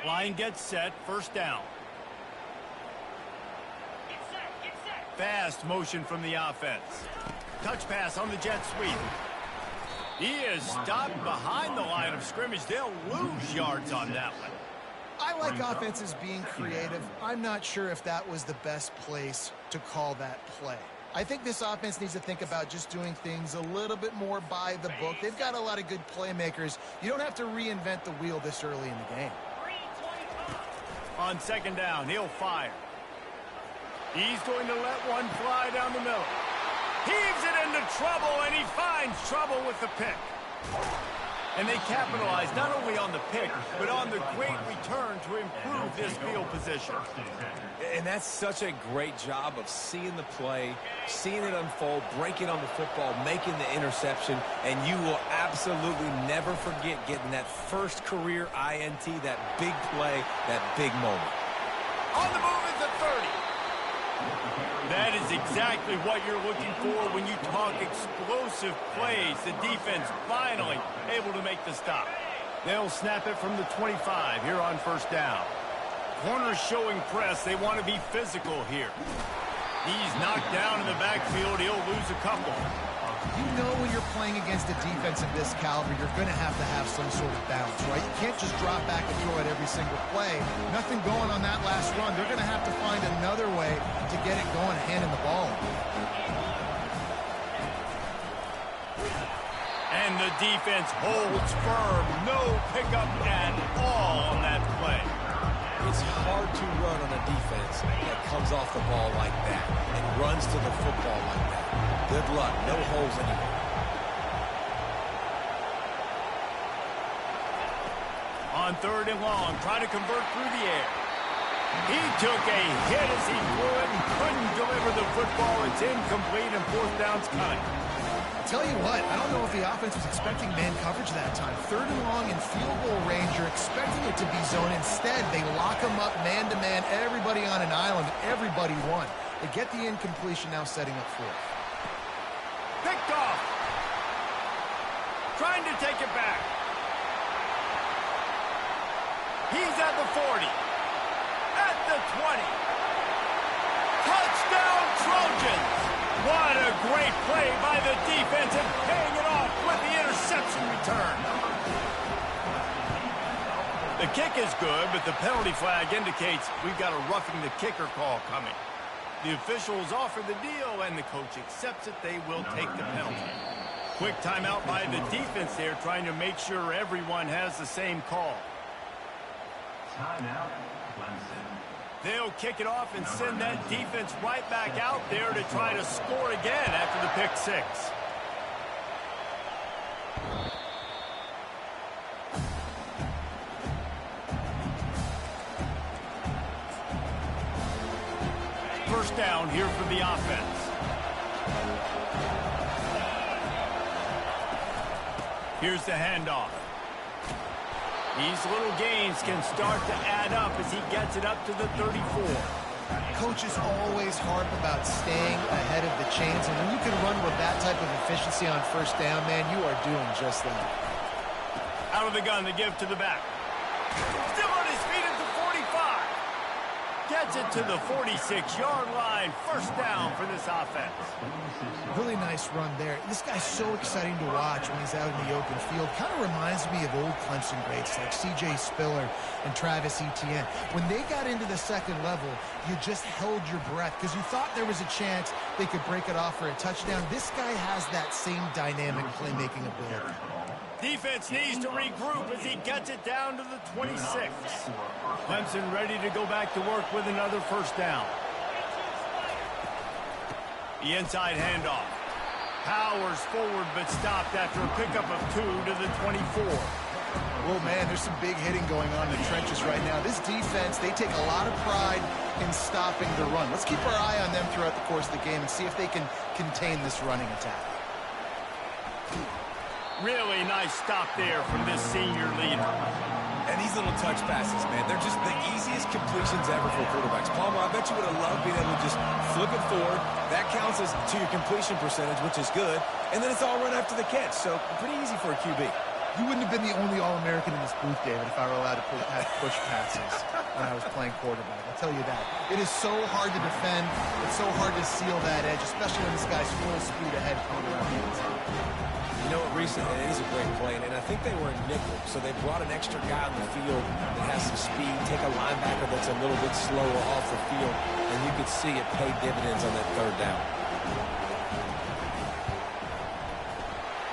Line gets set, first down. Fast motion from the offense. Touch pass on the jet sweep. He is stopped behind the line of scrimmage. They'll lose yards on that one. I like offenses being creative. I'm not sure if that was the best place to call that play. I think this offense needs to think about just doing things a little bit more by the book. They've got a lot of good playmakers. You don't have to reinvent the wheel this early in the game. On second down, he'll fire. He's going to let one fly down the middle. Heaves it into trouble, and he finds trouble with the pick. And they capitalize not only on the pick, but on the great return to improve this field position. And that's such a great job of seeing the play, seeing it unfold, breaking on the football, making the interception, and you will absolutely never forget getting that first career INT, that big play, that big moment. On the move is the 30. That is exactly what you're looking for when you talk explosive plays. The defense finally able to make the stop. They'll snap it from the 25 here on first down. Corners showing press. They want to be physical here. He's knocked down in the backfield. He'll lose a couple. You know when you're playing against a defense of this caliber, you're going to have some sort of balance, right? You can't just drop back and throw it every single play. Nothing going on that last run. They're going to have to find another way to get it going, handing the ball. And the defense holds firm. No pickup at all on that play. It's hard to run on a defense that comes off the ball like that and runs to the football like that. Good luck. No holes anywhere. On third and long, trying to convert through the air. He took a hit as he threw it and couldn't deliver the football. It's incomplete and fourth down's coming. Tell you what, I don't know if the offense was expecting man coverage that time. Third and long in field goal range, you're expecting it to be zone. Instead, they lock them up man-to-man, everybody on an island, everybody won. They get the incompletion, now setting up fourth. Picked off. Trying to take it back. He's at the 40. At the 20. Touchdown Trojans! What a great play by the defense and paying it off with the interception return. The kick is good, but the penalty flag indicates we've got a roughing the kicker call coming. The officials offer the deal, and the coach accepts it. They will take the penalty. Quick timeout by the defense there, trying to make sure everyone has the same call. Timeout, Clemson. They'll kick it off and send that defense right back out there to try to score again after the pick six. First down here for the offense. Here's the handoff. These little gains can start to add up as he gets it up to the 34. Coaches always harp about staying ahead of the chains, and when you can run with that type of efficiency on first down, man, you are doing just that. Out of the gun, the give to the back. Still on his feet at the 45. Gets it to the 46-yard line. First down for this offense. Really nice run there. This guy's so exciting to watch when he's out in the open field. Kind of reminds me of old Clemson greats like C.J. Spiller and Travis Etienne. When they got into the second level, you just held your breath because you thought there was a chance they could break it off for a touchdown. This guy has that same dynamic playmaking ability. Defense needs to regroup as he gets it down to the 26. Clemson ready to go back to work with another first down. The inside handoff. Powers forward but stopped after a pickup of 2 to the 24. Well, man, there's some big hitting going on in the trenches right now. This defense, they take a lot of pride in stopping the run. Let's keep our eye on them throughout the course of the game and see if they can contain this running attack. Really nice stop there from this senior leader. And these little touch passes, man, they're just the easiest completions ever for quarterbacks. Palmer, I bet you would have loved being able to just flip it forward. That counts as to your completion percentage, which is good. And then it's all run after the catch, so pretty easy for a QB. You wouldn't have been the only All-American in this booth, David, if I were allowed to have push passes when I was playing quarterback. I'll tell you that. It is so hard to defend. It's so hard to seal that edge, especially when this guy's full speed ahead coming around the inside. You know what, Reese, it is a great play, and I think they were in nickel, so they brought an extra guy on the field that has some speed, take a linebacker that's a little bit slower off the field, and you could see it pay dividends on that third down.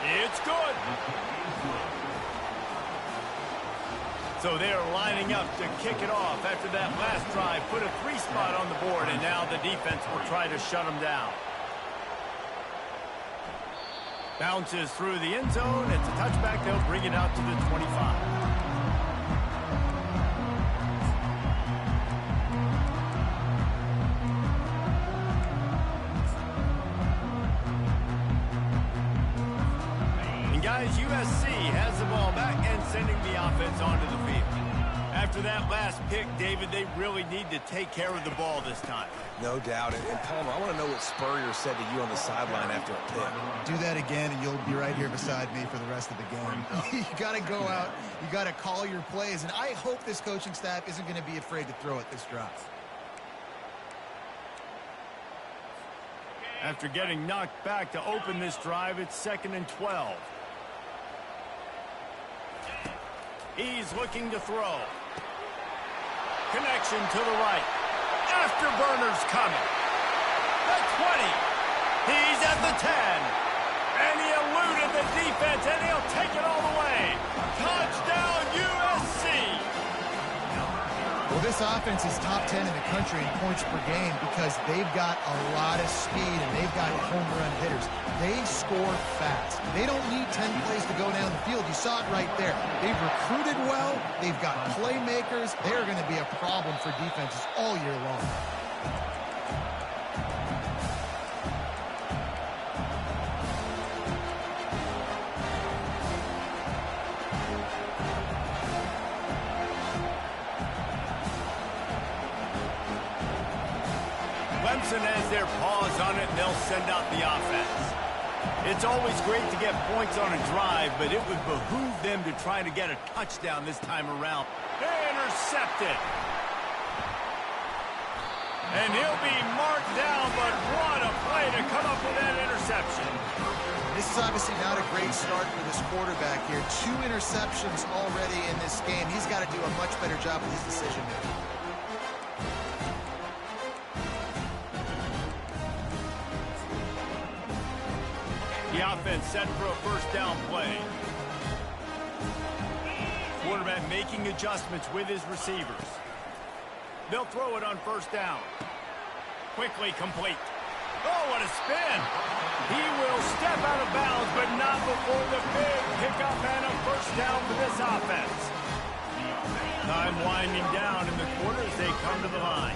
It's good. So they are lining up to kick it off after that last drive. Put a 3 spot on the board, and now the defense will try to shut them down. Bounces through the end zone. It's a touchback. They'll bring it out to the 25. And guys, USC has the ball back and sending the offense onto the field. After that last pick, David, they really need to take care of the ball this time. No doubt. And Palmer, I want to know what Spurrier said to you on the sideline after a pick. Do that again, and you'll be right here beside me for the rest of the game. You got to go out. You got to call your plays. And I hope this coaching staff isn't going to be afraid to throw it this drive. After getting knocked back to open this drive, it's 2nd and 12. He's looking to throw. Connection to the right. Afterburner's coming. The 20. He's at the 10. And he eluded the defense, and he'll take it all the way. Touchdown, USC. Well, this offense is top 10 in the country in points per game because they've got a lot of speed and they've got home run hitters. They score fast. They don't need 10 plays to go down the field. You saw it right there. They've recruited well. They've got playmakers. They're going to be a problem for defenses all year long. Clemson has their paws on it, and they'll send out the offense. It's always great to get points on a drive, but it would behoove them to try to get a touchdown this time around. Intercepted. And he'll be marked down, but what a play to come up with that interception. This is obviously not a great start for this quarterback here. 2 interceptions already in this game. He's got to do a much better job with his decision-making. The offense set for a first down play. Quarterback making adjustments with his receivers. They'll throw it on first down. Quickly complete. Oh, what a spin. He will step out of bounds, but not before the big pickup and a first down for this offense. Time winding down in the quarter as they come to the line.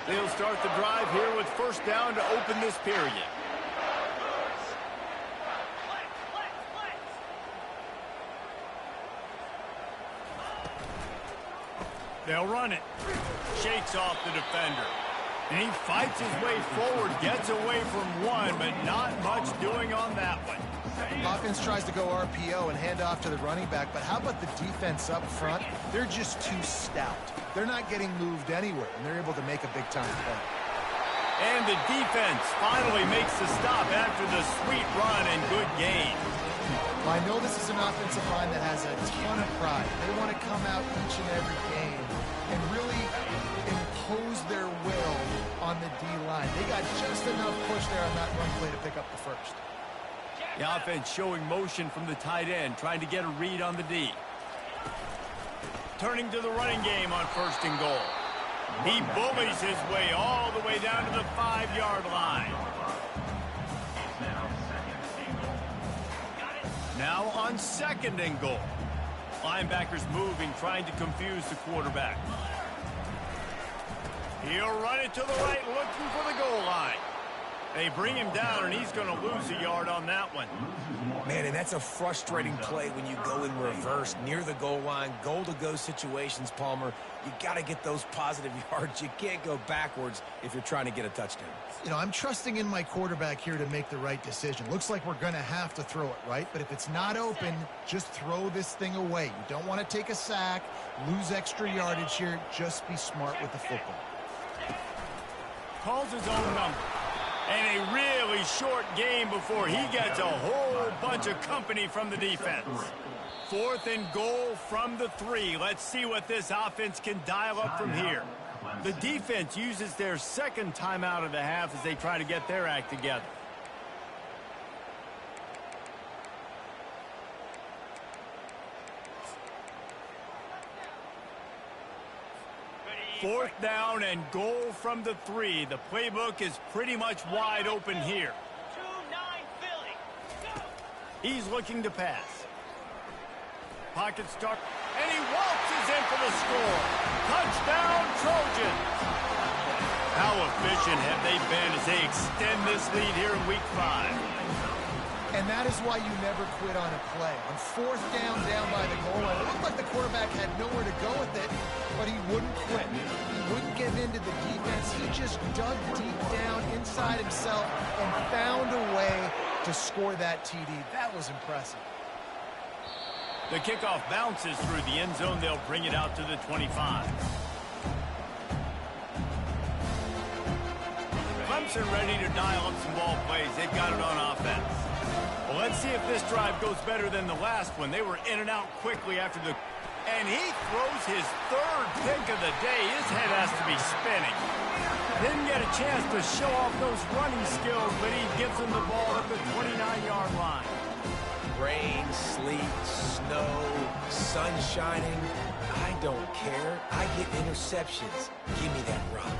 They'll start the drive here with first down to open this period. They'll run it. Shakes off the defender. And he fights his way forward, gets away from one, but not much doing on that one. Offense tries to go RPO and hand off to the running back, but how about the defense up front? They're just too stout. They're not getting moved anywhere, and they're able to make a big-time play. And the defense finally makes the stop after the sweet run and good gain. Well, I know this is an offensive line that has a ton of pride. They want to come out each and every game and really impose their will on the D-line. They got just enough push there on that run play to pick up the first. The offense showing motion from the tight end, trying to get a read on the D. Turning to the running game on first and goal. He bullies his way all the way down to the 5-yard line. Now on second and goal. Linebackers moving, trying to confuse the quarterback. He'll run it to the right, looking for the goal line. They bring him down, and he's going to lose a yard on that one. Man, and that's a frustrating play when you go in reverse near the goal line, goal-to-go situations, Palmer. You got to get those positive yards. You can't go backwards if you're trying to get a touchdown. You know, I'm trusting in my quarterback here to make the right decision. Looks like we're going to have to throw it, right? But if it's not open, just throw this thing away. You don't want to take a sack, lose extra yardage here. Just be smart with the football. Calls his own number. And a really short game before he gets a whole bunch of company from the defense. 4th and goal from the 3. Let's see what this offense can dial up from here. The defense uses their second timeout of the half as they try to get their act together. Fourth down and goal from the 3. The playbook is pretty much wide open here. He's looking to pass. Pocket start, and he waltzes in for the score. Touchdown, Trojans. How efficient have they been as they extend this lead here in Week 5? And that is why you never quit on a play. On 4th down by the goal line, it looked like the quarterback had nowhere to go with it, but he wouldn't quit. He wouldn't give in to the defense. He just dug deep down inside himself and found a way to score that TD. That was impressive. The kickoff bounces through the end zone. They'll bring it out to the 25. Clemson ready to dial up some ball plays. They've got it on offense. Well, let's see if this drive goes better than the last one. They were in and out quickly after the... And he throws his 3rd pick of the day. His head has to be spinning. Didn't get a chance to show off those running skills, but he gives them the ball at the 29-yard line. Rain, sleet, snow, sun shining. I don't care. I get interceptions. Give me that rock.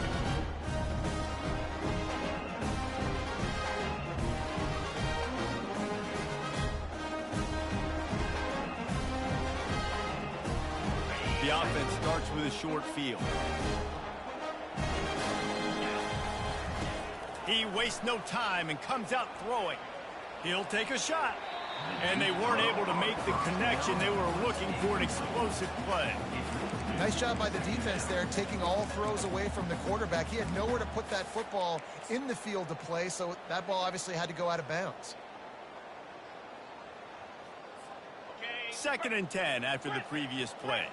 The offense starts with a short field. He wastes no time and comes out throwing. He'll take a shot. And they weren't able to make the connection. They were looking for an explosive play. Nice job by the defense there, taking all throws away from the quarterback. He had nowhere to put that football in the field to play, so that ball obviously had to go out of bounds. 2nd and 10 after the previous play.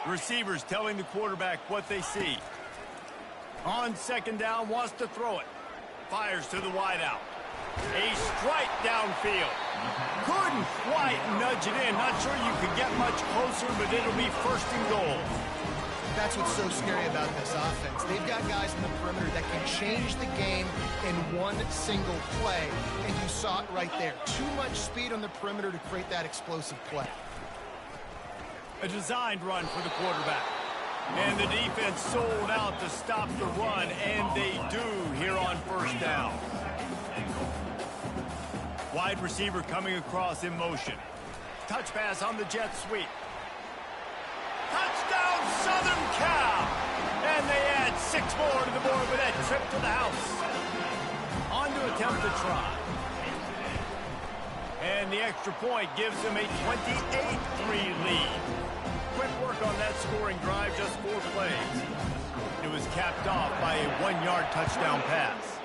Receivers telling the quarterback what they see. On 2nd down, wants to throw it. Fires to the wideout. A strike downfield. Couldn't quite nudge it in. Not sure you could get much closer, but it'll be 1st and goal. That's what's so scary about this offense. They've got guys in the perimeter that can change the game in one single play, and you saw it right there. Too much speed on the perimeter to create that explosive play. A designed run for the quarterback. And the defense sold out to stop the run, and they do here on 1st down. Wide receiver coming across in motion. Touch pass on the jet sweep. Touchdown, Southern Cal! And they add 6 more to the board with that trip to the house. On to attempt to try. And the extra point gives them a 28-3 lead. Quick work on that scoring drive, just 4 plays. It was capped off by a 1-yard touchdown pass.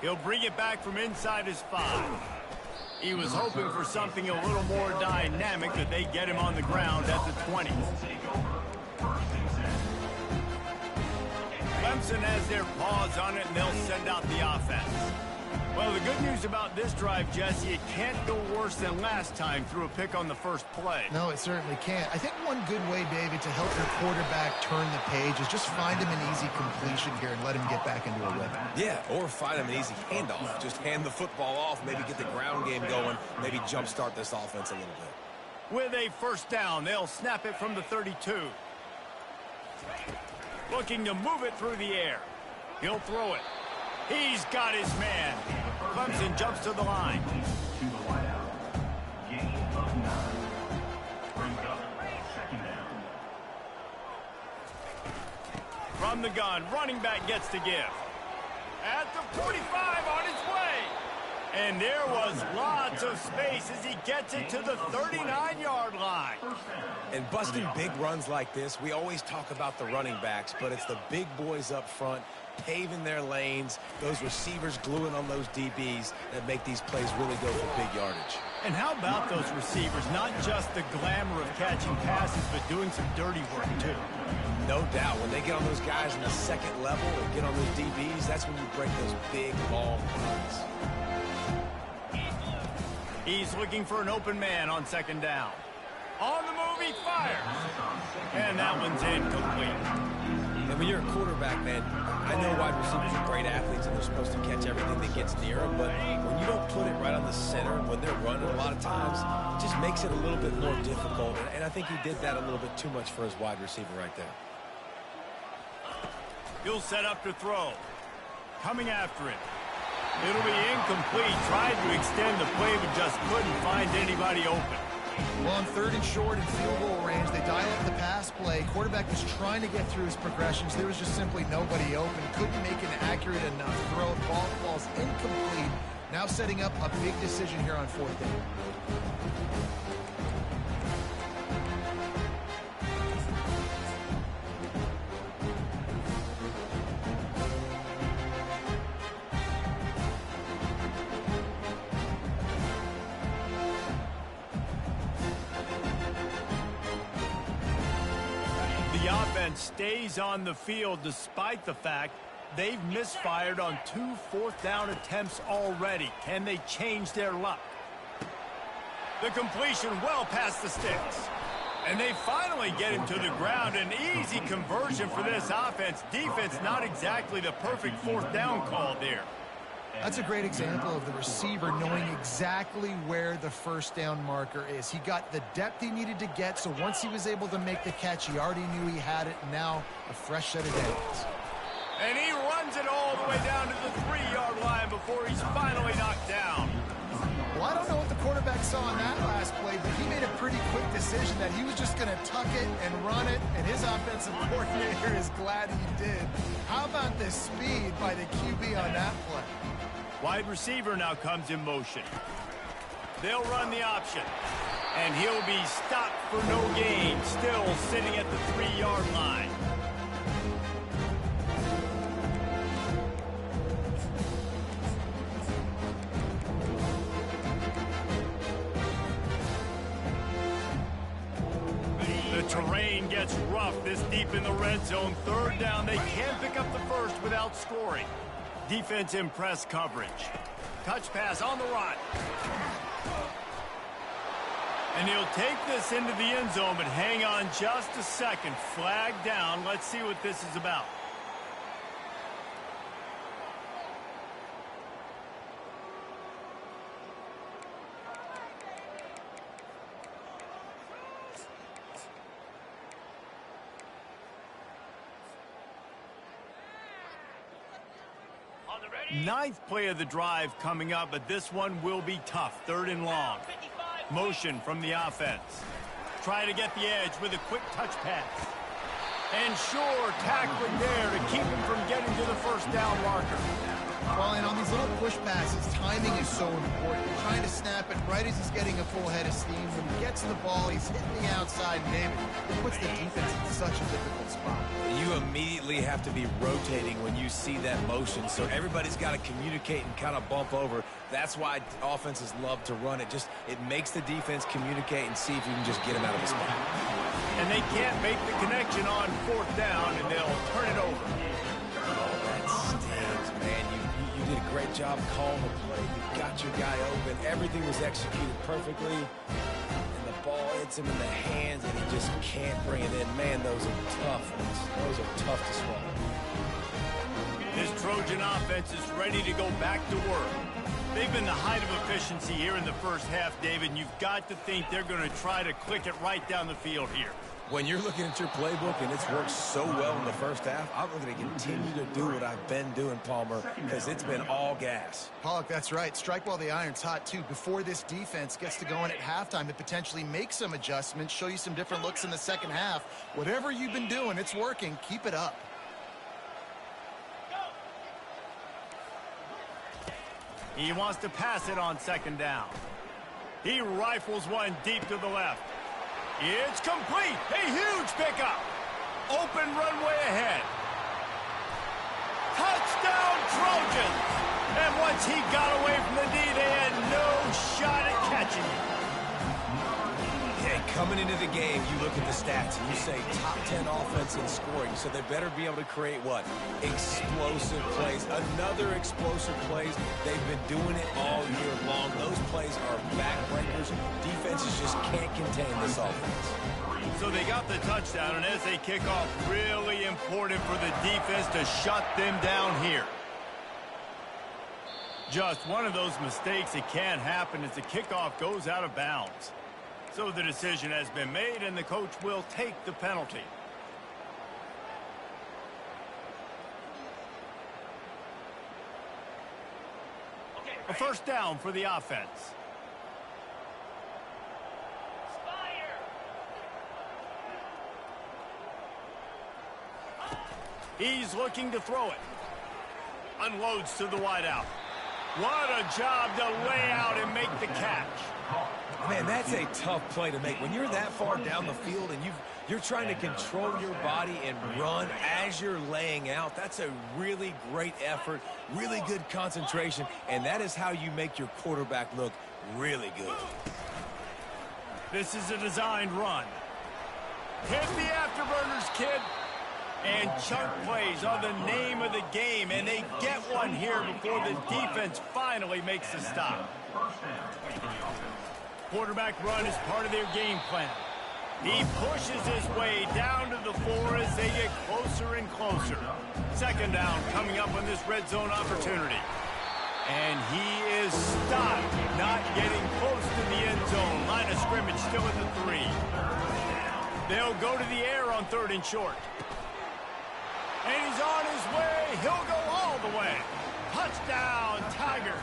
He'll bring it back from inside his 5. He was hoping for something a little more dynamic, but they get him on the ground at the 20. Clemson has their paws on it, and they'll send out the offense. Well, the good news about this drive, Jesse, it can't go worse than last time through a pick on the first play. No, it certainly can't. I think one good way, David, to help your quarterback turn the page is just find him an easy completion here and let him get back into a rhythm. Yeah, or find him an easy handoff. Just hand the football off, maybe get the ground game going, maybe jumpstart this offense a little bit. With a 1st down, they'll snap it from the 32. Looking to move it through the air. He'll throw it. He's got his man. Clemson jumps to the line. From the gun, running back gets the give. At the 45 on his way. And there was lots of space as he gets it to the 39-yard line. And busting big runs like this, we always talk about the running backs, but it's the big boys up front paving their lanes, those receivers gluing on those DBs that make these plays really go for big yardage. And how about those receivers? Not just the glamour of catching passes, but doing some dirty work, too. No doubt. When they get on those guys in the second level and get on those DBs, that's when you break those big, long runs. He's looking for an open man on second down. On the move, he fires. And that one's incomplete. And when you're a quarterback, man, I know wide receivers are great athletes and they're supposed to catch everything that gets near them, but when you don't put it right on the center, when they're running a lot of times, it just makes it a little bit more difficult. And I think he did that a little bit too much for his wide receiver right there. He'll set up to throw. Coming after it. It'll be incomplete. Tried to extend the play, but just couldn't find anybody open. Well, on 3rd and short in field goal range, they dial up the pass play. Quarterback was trying to get through his progressions. There was just simply nobody open. Couldn't make an accurate enough throw. Ball falls incomplete. Now setting up a big decision here on 4th down. The offense stays on the field despite the fact they've misfired on 2 4th-down attempts already. Can they change their luck? The completion well past the sticks. And they finally get him to the ground. An easy conversion for this offense. Defense not exactly the perfect 4th down call there. That's a great example of the receiver knowing exactly where the 1st down marker is. He got the depth he needed to get, so once he was able to make the catch, he already knew he had it, and now a fresh set of downs. And he runs it all the way down to the 3-yard line before he's finally knocked down. Well, I don't know what the quarterback saw in that last play, but he made a pretty quick decision that he was just going to tuck it and run it, and his offensive coordinator is glad he did. How about the speed by the QB on that play? Wide receiver now comes in motion. They'll run the option. And he'll be stopped for no gain, still sitting at the 3-yard line. The terrain gets rough this deep in the red zone. 3rd down, they can't pick up the first without scoring. Defense in press coverage. Touch pass on the run. And he'll take this into the end zone, but hang on just a second. Flag down. Let's see what this is about. Ninth play of the drive coming up, but this one will be tough. 3rd and long. Motion from the offense. Try to get the edge with a quick touch pass. And sure, tackling there to keep him from getting to the 1st down marker. Well, and on these little push passes, timing is so important. Trying to snap it right as he's getting a full head of steam. When he gets the ball, he's hitting the outside, and David, it puts the defense in such a difficult spot. You immediately have to be rotating when you see that motion, so everybody's got to communicate and kind of bump over. That's why offenses love to run it. It makes the defense communicate and see if you can just get him out of the spot. And they can't make the connection on 4th down, and they'll turn it over. Oh, that stings, man. You did a great job calling the play. You got your guy open. Everything was executed perfectly. And the ball hits him in the hands, and he just can't bring it in. Man, those are tough. Those are tough to swallow. This Trojan offense is ready to go back to work. They've been the height of efficiency here in the first half, David, and you've got to think they're going to try to click it right down the field here. When you're looking at your playbook and it's worked so well in the first half, I'm going to continue to do what I've been doing, Palmer, because it's been all gas. Pollock, that's right. Strike while the iron's hot, too. Before this defense gets to going at halftime to potentially make some adjustments, show you some different looks in the second half. Whatever you've been doing, it's working. Keep it up. He wants to pass it on second down. He rifles one deep to the left. It's complete. A huge pickup. Open runway ahead. Touchdown Trojans. And once he got away from the D, they had no shot at catching him. Yeah, coming into the game, you look at the stats and you say top 10 offense in scoring, so they better be able to create what? Explosive plays. Another explosive plays. They've been doing it all year long. Those plays are backbreakers. Defenses just can't contain this offense. So they got the touchdown, and as they kick off, really important for the defense to shut them down here. Just one of those mistakes that can happen as the kickoff goes out of bounds. So the decision has been made, and the coach will take the penalty. A first down for the offense. He's looking to throw it. Unloads to the wideout. What a job to lay out and make the catch. Man, that's a tough play to make. When you're that far down the field and you're trying to control your body and run as you're laying out, that's a really great effort, really good concentration, and that is how you make your quarterback look really good. This is a designed run. Hit the afterburners, kid. And chunk plays are the name of the game, and they get one here before the defense finally makes the stop. Quarterback run is part of their game plan. He pushes his way down to the floor as they get closer and closer. Second down coming up on this red zone opportunity. And he is stopped, not getting close to the end zone. Line of scrimmage still at the 3. They'll go to the air on 3rd and short. And he's on his way. He'll go all the way. Touchdown, Tigers.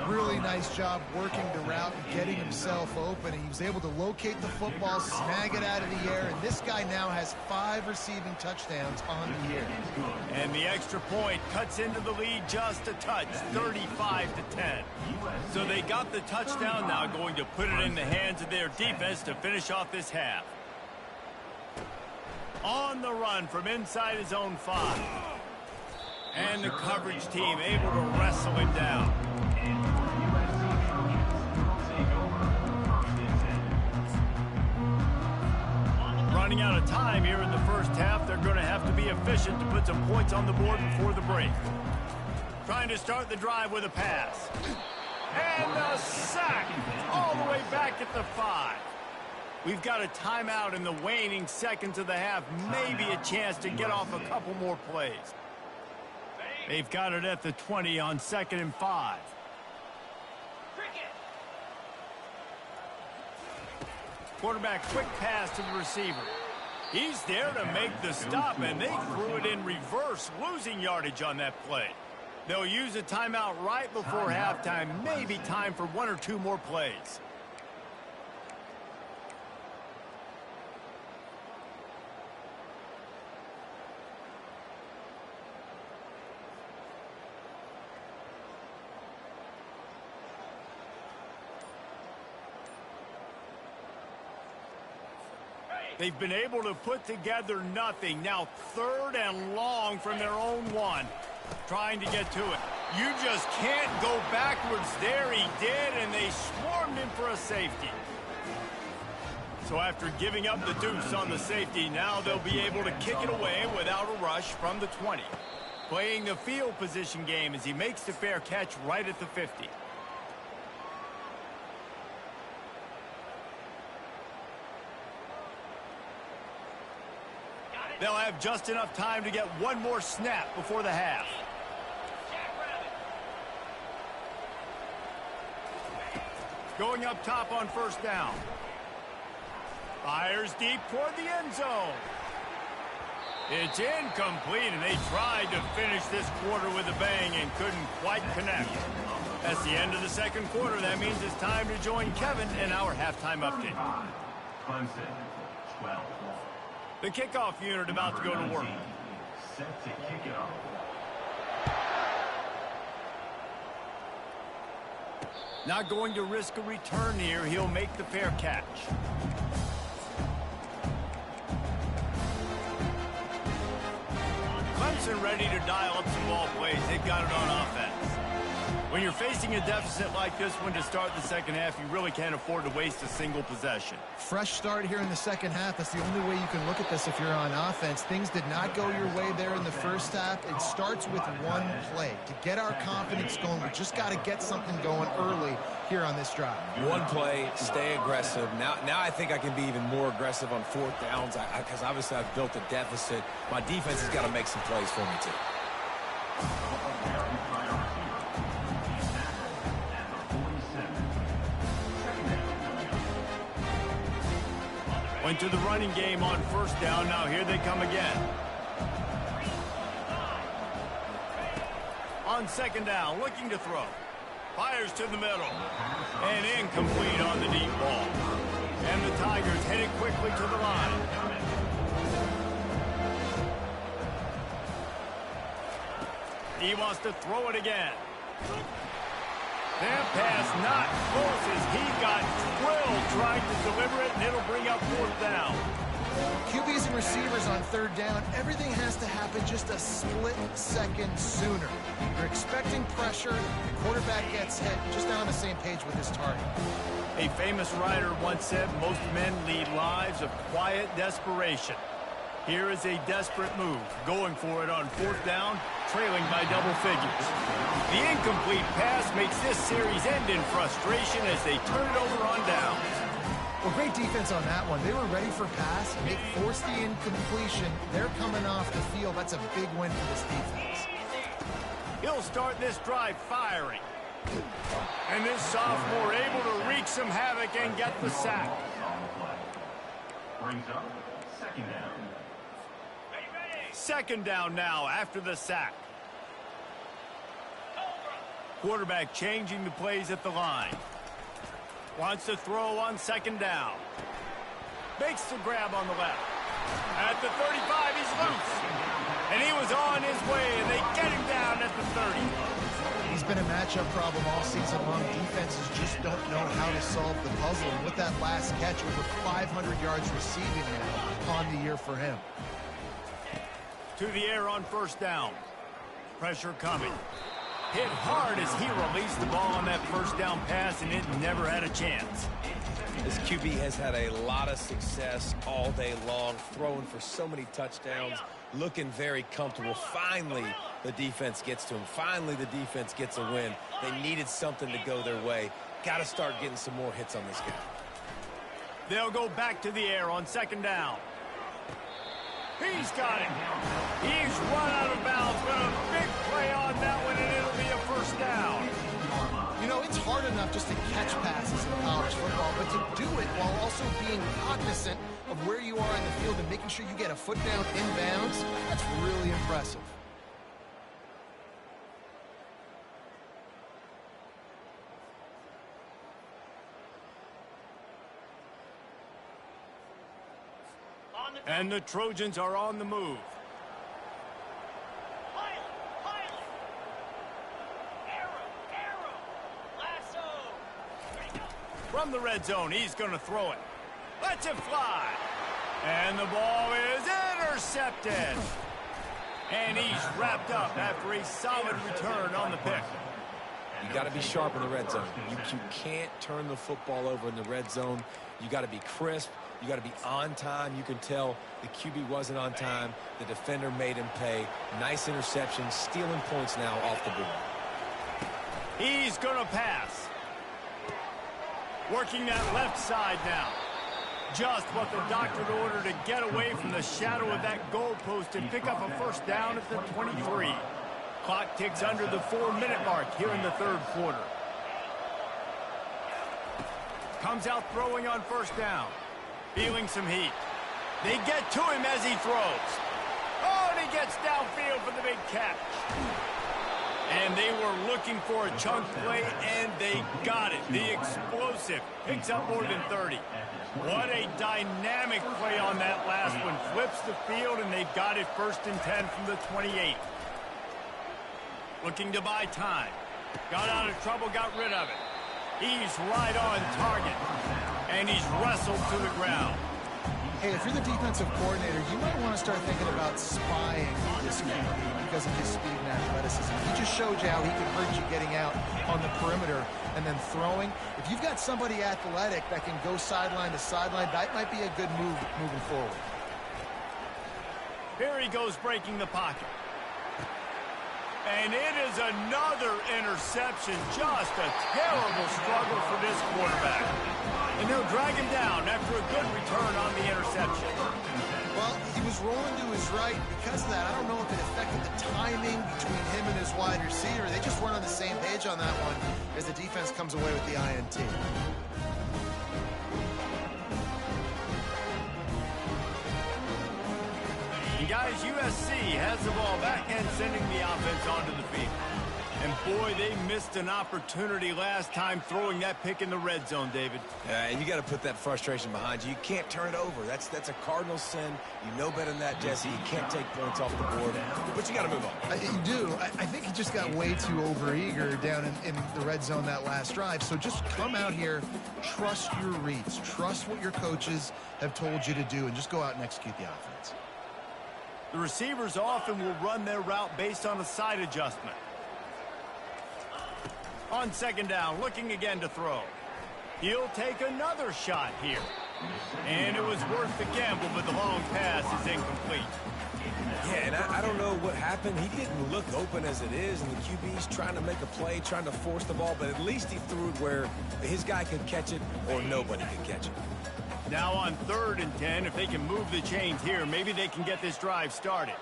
Really nice job working the route and getting himself open. He was able to locate the football, snag it out of the air, and this guy now has 5 receiving touchdowns on the year. And the extra point cuts into the lead just a touch, 35-10. So they got the touchdown, now going to put it in the hands of their defense to finish off this half. On the run from inside his own 5. And the coverage team able to wrestle him down. Running out of time here in the first half, they're going to have to be efficient to put some points on the board before the break. Trying to start the drive with a pass. And the sack all the way back at the 5. We've got a timeout in the waning seconds of the half. Maybe a chance to get off a couple more plays. They've got it at the 20 on 2nd and 5. Quarterback quick pass to the receiver. He's there to make the stop, and they threw it in reverse, losing yardage on that play. They'll use a timeout right before halftime. Maybe time for 1 or 2 more plays. They've been able to put together nothing. Now 3rd and long from their own 1. Trying to get to it. You just can't go backwards there. He did, and they swarmed him for a safety. So after giving up the deuce on the safety, now they'll be able to kick it away without a rush from the 20. Playing the field position game as he makes the fair catch right at the 50. They'll have just enough time to get 1 more snap before the half. Going up top on 1st down. Fires deep toward the end zone. It's incomplete, and they tried to finish this quarter with a bang and couldn't quite connect. That's the end of the 2nd quarter. That means it's time to join Kevin in our halftime update. Clemson, 12. The kickoff unit about to go to work. Set to kick it off. Not going to risk a return here. He'll make the fair catch. Clemson ready to dial up some ball plays. They've got it on offense. When you're facing a deficit like this one to start the second half, you really can't afford to waste a single possession. Fresh start here in the second half. That's the only way you can look at this if you're on offense. Things did not go your way there in the first half. It starts with one play. To get our confidence going, we just got to get something going early here on this drive. One play, stay aggressive. Now I think I can be even more aggressive on fourth downs because obviously I've built a deficit. My defense has got to make some plays for me too. Went to the running game on first down. Now here they come again. On second down, looking to throw. Fires to the middle. And incomplete on the deep ball. And the Tigers headed quickly to the line. He wants to throw it again. That pass not close as he got drilled trying to deliver it, and it'll bring up fourth down. QBs and receivers on third down, everything has to happen just a split second sooner. You're expecting pressure, the quarterback gets hit, just not on the same page with his target. A famous writer once said, most men lead lives of quiet desperation. Here is a desperate move, going for it on fourth down, trailing by double figures. The incomplete pass makes this series end in frustration as they turn it over on downs. Well, great defense on that one. They were ready for pass, and it forced the incompletion. They're coming off the field. That's a big win for this defense. He'll start this drive firing. And this sophomore able to wreak some havoc and get the sack. Brings up second down. Second down now after the sack. Quarterback changing the plays at the line. Wants to throw on second down. Makes the grab on the left. At the 35, he's loose. And he was on his way, and they get him down at the 30. He's been a matchup problem all season long. Defenses just don't know how to solve the puzzle. And with that last catch, over 500 yards receiving now on the year for him. To the air on first down. Pressure coming. Hit hard as he released the ball on that first down pass, and it never had a chance. This QB has had a lot of success all day long, throwing for so many touchdowns, looking very comfortable. Finally, the defense gets to him. Finally, the defense gets a win. They needed something to go their way. Got to start getting some more hits on this guy. They'll go back to the air on second down. He's got it. He's run out of bounds, but a big play on that one, and it'll be a first down. You know, it's hard enough just to catch passes in college football, but to do it while also being cognizant of where you are in the field and making sure you get a foot down inbounds, that's really impressive. And the Trojans are on the move. From the red zone, he's going to throw it. Lets it fly. And the ball is intercepted. And he's wrapped up after a solid return on the pick. You got to be sharp in the red zone. You can't turn the football over in the red zone. You got to be crisp. You got to be on time. You can tell the QB wasn't on time. The defender made him pay. Nice interception, stealing points now off the board. He's going to pass. Working that left side now. Just what the doctor ordered to get away from the shadow of that goalpost and pick up a first down at the 23. Clock ticks under the 4-minute mark here in the third quarter. Comes out throwing on first down. Feeling some heat. They get to him as he throws. Oh, and he gets downfield for the big catch. And they were looking for a chunk play, and they got it. The explosive picks up more than 30. What a dynamic play on that last one. Flips the field, and they've got it 1st and 10 from the 28. Looking to buy time. Got out of trouble, got rid of it. He's right on target. And he's wrestled to the ground. Hey, if you're the defensive coordinator, you might want to start thinking about spying this QB because of his speed and athleticism. He just showed you how he can hurt you getting out on the perimeter and then throwing. If you've got somebody athletic that can go sideline to sideline, that might be a good move moving forward. Here he goes breaking the pocket. And it is another interception. Just a terrible struggle for this quarterback. And they'll drag him down after a good return on the interception. Well, he was rolling to his right. Because of that, I don't know if it affected the timing between him and his wide receiver. They just weren't on the same page on that one as the defense comes away with the INT. And guys, USC has the ball back and sending the offense onto the field. And boy, they missed an opportunity last time throwing that pick in the red zone, David. You got to put that frustration behind you. You can't turn it over. That's a cardinal sin. You know better than that, Jesse. You can't take points off the board, but you got to move on. You do. I think he just got way too overeager down in the red zone that last drive. So just come out here, trust your reads, trust what your coaches have told you to do, and just go out and execute the offense. The receivers often will run their route based on a side adjustment. On second down, looking again to throw. He'll take another shot here. And it was worth the gamble, but the long pass is incomplete. Yeah, and I don't know what happened. He didn't look open as it is, and the QB's trying to make a play, trying to force the ball, but at least he threw it where his guy could catch it or nobody could catch it. Now on 3rd and 10, if they can move the chains here, maybe they can get this drive started.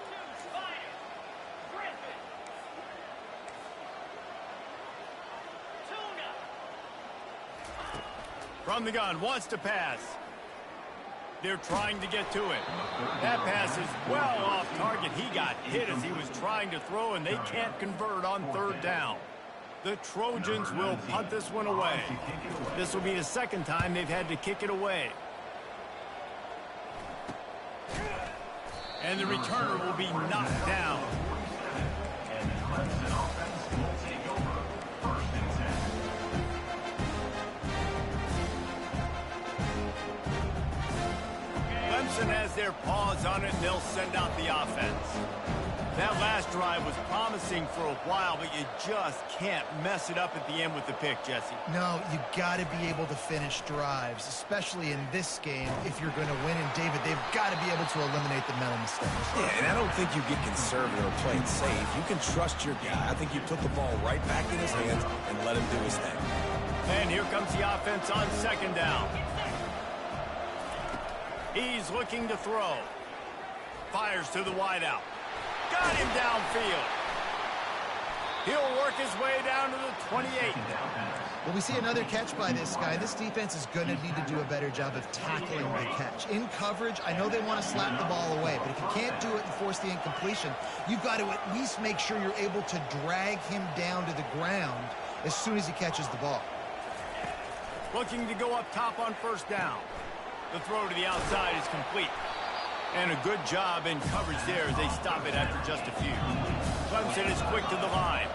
From the gun, wants to pass. They're trying to get to it. That pass is well off target. He got hit as he was trying to throw, and they can't convert on 3rd down. The Trojans will punt this one away. This will be the second time they've had to kick it away. And the returner will be knocked down. Clemson has their paws on it, and they'll send out the offense. That last drive was promising for a while, but you just can't mess it up at the end with the pick, Jesse. No, you got to be able to finish drives, especially in this game if you're going to win. And, David, they've got to be able to eliminate the mental mistakes. Yeah, and I don't think you get conservative or play it safe. You can trust your guy. I think you put the ball right back in his hands and let him do his thing. And here comes the offense on second down. He's looking to throw. Fires to the wideout. Got him downfield. He'll work his way down to the 28. Well, we see another catch by this guy. This defense is going to need to do a better job of tackling the catch. In coverage, I know they want to slap the ball away, but if you can't do it and force the incompletion, you've got to at least make sure you're able to drag him down to the ground as soon as he catches the ball. Looking to go up top on 1st down. The throw to the outside is complete. And a good job in coverage there as they stop it after just a few. Clemson is quick to the line.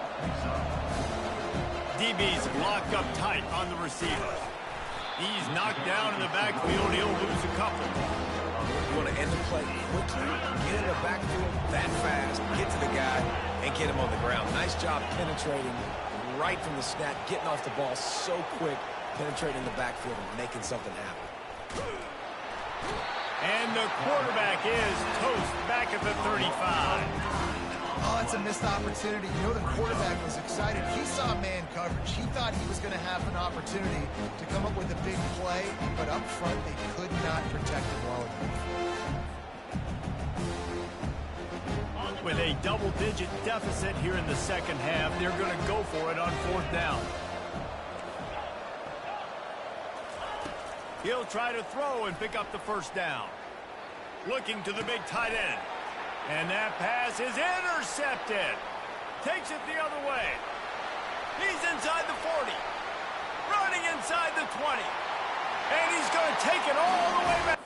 DB's locked up tight on the receivers. He's knocked down in the backfield. He'll lose a couple. You want to end the play quickly, get in the backfield that fast, get to the guy, and get him on the ground. Nice job penetrating right from the snap, getting off the ball so quick, penetrating the backfield and making something happen. And the quarterback is toast back at the 35. Oh, it's a missed opportunity. You know, the quarterback was excited. He saw man coverage. He thought he was going to have an opportunity to come up with a big play, but up front, they could not protect him well enough. With a double-digit deficit here in the second half, they're going to go for it on 4th down. He'll try to throw and pick up the 1st down. Looking to the big tight end. And that pass is intercepted. Takes it the other way. He's inside the 40. Running inside the 20. And he's going to take it all the way back.